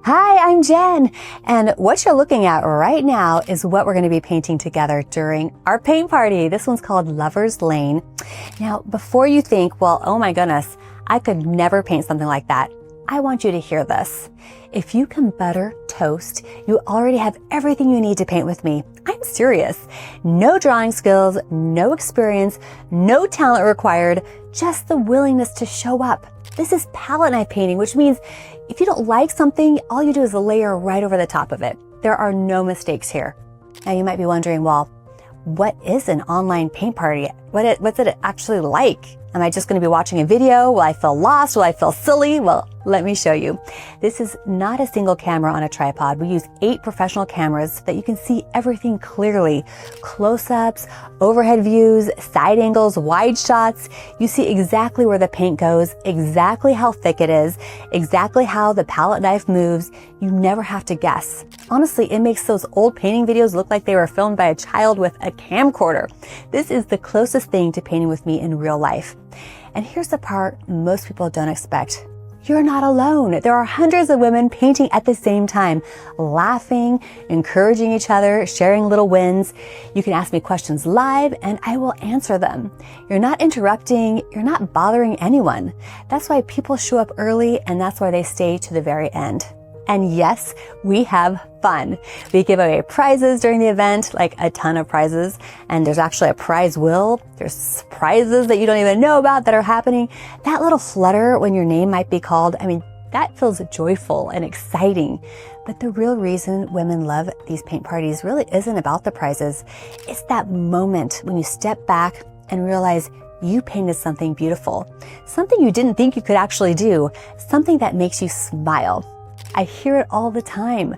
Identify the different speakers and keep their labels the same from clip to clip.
Speaker 1: Hi, I'm Jen, and what you're looking at right now is what we're going to be painting together during our paint party. This one's called Lover's Lane. Now, before you think, well, oh my goodness, I could never paint something like that, I want you to hear this. If you can butter toast, you already have everything you need to paint with me. I'm serious. No drawing skills, no experience, no talent required, just the willingness to show up. This is palette knife painting, which means if you don't like something, all you do is layer right over the top of it. There are no mistakes here. Now you might be wondering, well, what is an online paint party? What's it actually like? Am I just going to be watching a video? Will I feel lost? Will I feel silly? Well, let me show you. This is not a single camera on a tripod. We use 8 professional cameras so that you can see everything clearly. Close-ups, overhead views, side angles, wide shots. You see exactly where the paint goes, exactly how thick it is, exactly how the palette knife moves. You never have to guess. Honestly, it makes those old painting videos look like they were filmed by a child with a camcorder. This is the closest thing to painting with me in real life. And here's the part most people don't expect. You're not alone. There are hundreds of women painting at the same time, laughing, encouraging each other, sharing little wins. You can ask me questions live and I will answer them. You're not interrupting. You're not bothering anyone. That's why people show up early and that's why they stay to the very end. And yes, we have fun. We give away prizes during the event, like a ton of prizes. And there's actually a prize wheel. There's prizes that you don't even know about that are happening. That little flutter when your name might be called, that feels joyful and exciting. But the real reason women love these paint parties really isn't about the prizes. It's that moment when you step back and realize you painted something beautiful, something you didn't think you could actually do, something that makes you smile. I hear it all the time.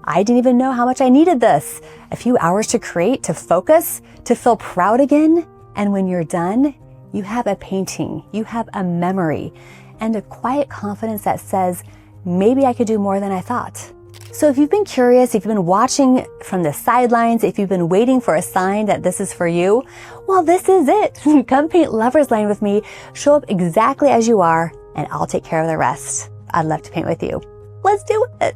Speaker 1: I didn't even know how much I needed this. A few hours to create, to focus, to feel proud again. And when you're done, you have a painting, you have a memory, and a quiet confidence that says, maybe I could do more than I thought. So if you've been curious, if you've been watching from the sidelines, if you've been waiting for a sign that this is for you, well, this is it. Come paint Lover's Lane with me. Show up exactly as you are, and I'll take care of the rest. I'd love to paint with you. Let's do it.